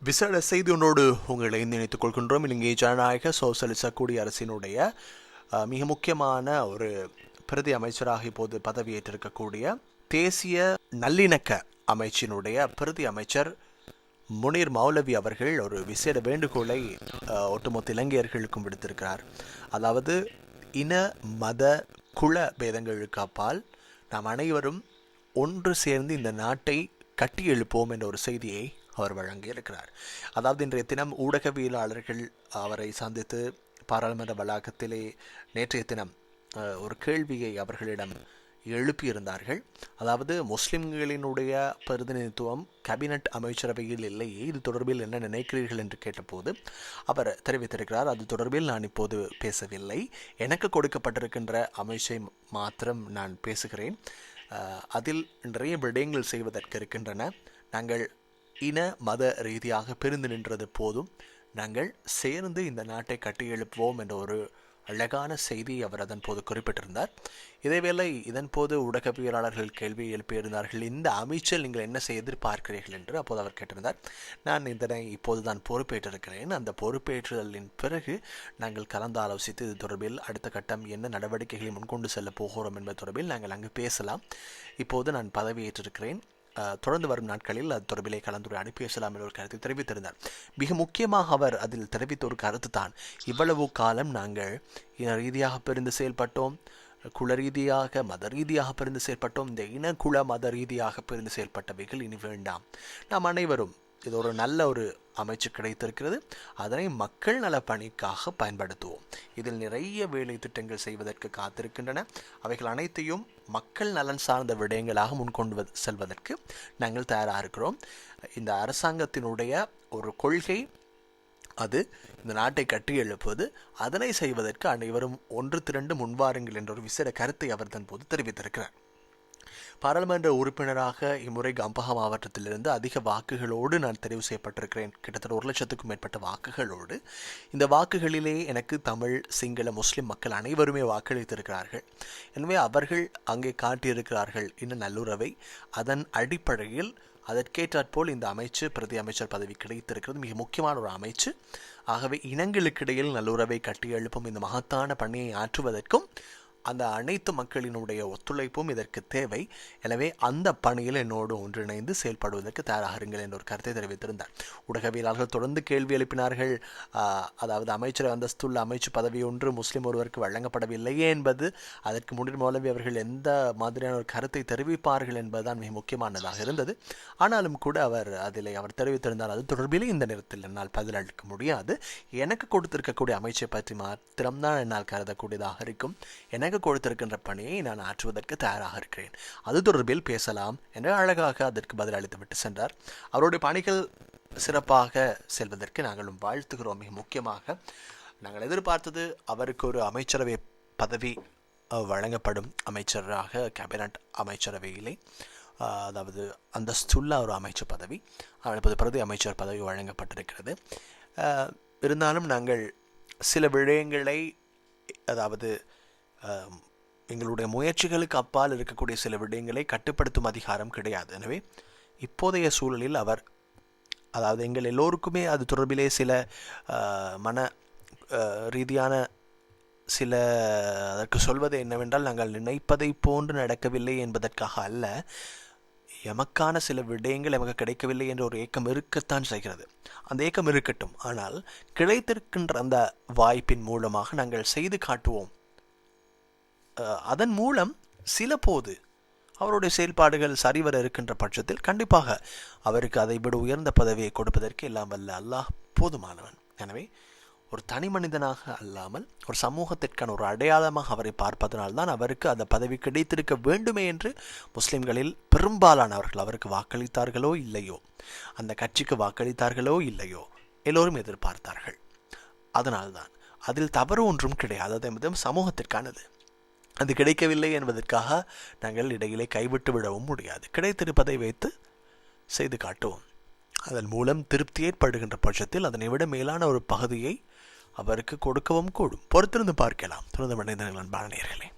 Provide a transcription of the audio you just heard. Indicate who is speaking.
Speaker 1: விசேட செய்தி ஒன்றோடு உங்களை நினைத்துக் கொள்கின்றோம். இலங்கை ஜனநாயக சோசலிச குடியரசினுடைய மிக முக்கியமான ஒரு பிரதி அமைச்சராக இப்போது பதவியேற்றிருக்கக்கூடிய தேசிய நல்லிணக்க அமைச்சினுடைய பிரதி அமைச்சர் முனீர் மௌலவி அவர்கள் ஒரு விசேட வேண்டுகோளை ஒட்டுமொத்த இலங்கையர்களுக்கும் விடுத்திருக்கிறார். அதாவது இன மத குல பேதங்களுக்கு அப்பால் நாம் அனைவரும் ஒன்று சேர்ந்து இந்த நாட்டை கட்டி எழுப்போம் என்ற ஒரு செய்தியை அவர் வழங்கியிருக்கிறார். அதாவது இன்றைய தினம் ஊடகவியலாளர்கள் அவரை சந்தித்து பாராளுமன்ற வளாகத்திலே நேற்றைய தினம் ஒரு கேள்வியை அவர்களிடம் எழுப்பியிருந்தார்கள். அதாவது முஸ்லிம்களினுடைய பிரதிநிதித்துவம் கேபினட் அமைச்சரவையில் இல்லையே, இது தொடர்பில் என்ன நினைக்கிறீர்கள் என்று கேட்டபோது அவர் தெரிவித்திருக்கிறார், அது தொடர்பில் நான் இப்போது பேசவில்லை, எனக்கு கொடுக்கப்பட்டிருக்கின்ற அமைச்சை மாத்திரம் நான் பேசுகிறேன். அதில் நிறைய விடயங்கள் செய்வதற்கு இருக்கின்றன. நாங்கள் இன மத ரீதியாக பிரிந்து நின்றது போதும், நாங்கள் சேர்ந்து இந்த நாட்டை கட்டியெழுப்புவோம் என்ற ஒரு அழகான செய்தியை அவர் அதன் போது குறிப்பிட்டிருந்தார். இதேவேளை இதன் போது ஊடகவியலாளர்கள் கேள்வி எழுப்பியிருந்தார்கள், இந்த அமைச்சர் நீங்கள் என்ன செய்ய எதிர்பார்க்கிறீர்கள் என்று. அப்போது அவர் கேட்டிருந்தார், நான் இதனை இப்போது தான் பொறுப்பேற்றிருக்கிறேன், அந்த பொறுப்பேற்றுதலின் பிறகு நாங்கள் கலந்து ஆலோசித்து இது தொடர்பில் அடுத்த கட்டம் என்ன நடவடிக்கைகளை முன்கொண்டு செல்ல போகிறோம் என்பது தொடர்பில் நாங்கள் அங்கு பேசலாம். இப்போது நான் பதவியேற்றிருக்கிறேன், தொடர்ந்து வரும் நாட்களில் அது தொடர்பிலே கலந்துரை பேசலாம் என்ற ஒரு கருத்தை தெரிவித்திருந்தார். மிக முக்கியமாக அவர் அதில் தெரிவித்த ஒரு கருத்து தான், இவ்வளவு காலம் நாங்கள் இன ரீதியாக பிரிந்து செயல்பட்டோம், குல ரீதியாக மத ரீதியாக பிரிந்து செயல்பட்டோம், இந்த இன குல மத ரீதியாக பிரிந்து செயல்பட்டவைகள் இனி வேண்டாம், நாம் அனைவரும் இது ஒரு நல்ல ஒரு அமைச்சு கிடைத்திருக்கிறது, அதனை மக்கள் நல பணிக்காக பயன்படுத்துவோம், இதில் நிறைய வேலை திட்டங்கள் செய்வதற்கு காத்திருக்கின்றன, அவைகள் அனைத்தையும் மக்கள் நலன் சார்ந்த விடயங்களாக முன்கொண்டு செல்வதற்கு நாங்கள் தயாராக இருக்கிறோம். இந்த அரசாங்கத்தினுடைய ஒரு கொள்கை அது இந்த நாட்டை கட்டி எழுப்புவது, அதனை செய்வதற்கு அனைவரும் ஒன்று திரண்டு முன்வாருங்கள் என்ற ஒரு விசேட கருத்தை அவர் தன் போது தெரிவித்திருக்கிறார். பாராளுமன்ற உறுப்பினராக இம்முறை கம்பஹா மாவட்டத்திலிருந்து அதிக வாக்குகளோடு நான் தெரிவு செய்யப்பட்டிருக்கிறேன். கிட்டத்தட்ட 1,00,000க்கும் மேற்பட்ட வாக்குகளோடு. இந்த வாக்குகளிலே எனக்கு தமிழ், சிங்கள, முஸ்லிம் மக்கள் அனைவருமே வாக்களித்திருக்கிறார்கள். எனவே அவர்கள் அங்கே காட்டியிருக்கிறார்கள் இன்னும் நல்லுறவை. அதன் அடிப்படையில் அதற்கேற்றாற்போல் இந்த அமைச்சு பிரதி அமைச்சர் பதவி கிடைத்திருக்கிறது, மிக முக்கியமான ஒரு அமைச்சு. ஆகவே இனங்களுக்கிடையில் நல்லுறவை கட்டியெழுப்பும் இந்த மகத்தான பணியை ஆற்றுவதற்கும் அந்த அனைத்து மக்களினுடைய ஒத்துழைப்பும் இதற்கு தேவை. எனவே அந்த பணியில் என்னோடு ஒன்றிணைந்து செயல்படுவதற்கு தயாராகுங்கள் என்ற ஒரு கருத்தை தெரிவித்திருந்தார். ஊடகவியலாளர்கள் தொடர்ந்து கேள்வி எழுப்பினார்கள். அதாவது அமைச்சர் அந்தஸ்துள்ள அமைச்சு பதவி ஒன்று முஸ்லிம் ஒருவருக்கு வழங்கப்படவில்லையே என்பது, அதற்கு முன்னீர் மௌலவி அவர்கள் எந்த மாதிரியான ஒரு கருத்தை தெரிவிப்பார்கள் என்பதுதான் மிக முக்கியமானதாக இருந்தது. ஆனாலும் கூட அவர் தெரிவித்திருந்தார், அது தொடர்பிலே இந்த நேரத்தில் என்னால் பதிலளிக்க முடியாது, எனக்கு கொடுத்திருக்கக்கூடிய அமைச்சை பற்றி மாத்திரம்தான் என்னால் கருதக்கூடியதாக இருக்கும், எனக்கு கொடுத்திருக்கின்ற பணியை நான் ஆற்றுவதற்கு தயாராக இருக்கிறேன், அது தொடர்பில் பேசலாம் என்று அழகாக அதற்கு பதிலளித்து விட்டு சென்றார். அவருடைய பணிகள் சிறப்பாக செல்வதற்கு நாங்களும் வாழ்த்துகிறோம். மிக முக்கியமாக நாங்கள் எதிர்பார்த்தது அவருக்கு ஒரு அமைச்சரவை பதவி வழங்கப்படும், அமைச்சராக கேபினட் அமைச்சரவையிலே, அதாவது அந்தஸ்துள்ள ஒரு அமைச்சர் பதவி, இப்போது பிரதி அமைச்சர் பதவி வழங்கப்பட்டிருக்கிறது. இருந்தாலும் நாங்கள் சில விடயங்களை, அதாவது எங்களுடைய முயற்சிகளுக்கு அப்பால் இருக்கக்கூடிய சில விடயங்களை கட்டுப்படுத்தும் அதிகாரம் கிடையாது. எனவே இப்போதைய சூழலில் அவர், அதாவது எங்கள் எல்லோருக்குமே அது தொடர்பிலே சில மன ரீதியான சில, அதற்கு சொல்வது என்னவென்றால், நாங்கள் நினைப்பதை போன்று நடக்கவில்லை என்பதற்காக அல்ல, எமக்கான சில விடயங்கள் எமக்கு கிடைக்கவில்லை என்ற ஒரு ஏக்கம் இருக்கத்தான் செய்கிறது. அந்த ஏக்கம் இருக்கட்டும், ஆனால் கிடைத்திருக்கின்ற அந்த வாய்ப்பின் மூலமாக நாங்கள் செய்து காட்டுவோம். அதன் மூலம் சில போது அவருடைய செயல்பாடுகள் சரிவர இருக்கின்ற பட்சத்தில் கண்டிப்பாக அவருக்கு அதை விட உயர்ந்த பதவியை கொடுப்பதற்கு எல்லாம் வல்ல அல்லாஹ் போதுமானவன். எனவே ஒரு தனி மனிதனாக அல்லாமல் ஒரு சமூகத்திற்கான ஒரு அடையாளமாக அவரை பார்ப்பதனால்தான் அவருக்கு அந்த பதவி கிடைத்திருக்க வேண்டுமே என்று முஸ்லிம்களில் பெரும்பாலானவர்கள் அவருக்கு வாக்களித்தார்களோ இல்லையோ, அந்த கட்சிக்கு வாக்களித்தார்களோ இல்லையோ, எல்லோரும் எதிர்பார்த்தார்கள். அதனால்தான் அதில் தவறு ஒன்றும் கிடையாது, அது சமூகத்திற்கானது. அது கிடைக்கவில்லை என்பதற்காக நாங்கள் இடையிலே கைவிட்டு விடவும் முடியாது. கிடைத்திருப்பதை வைத்து செய்து காட்டுவோம். அதன் மூலம் திருப்தி ஏற்படுகின்ற பட்சத்தில் அதனை விட மேலான ஒரு பகுதியை அவருக்கு கொடுக்கவும் கூடும். பொறுத்திருந்து பார்க்கலாம். தொடர்ந்து மனிதர்கள் அன்பான நேயர்களே.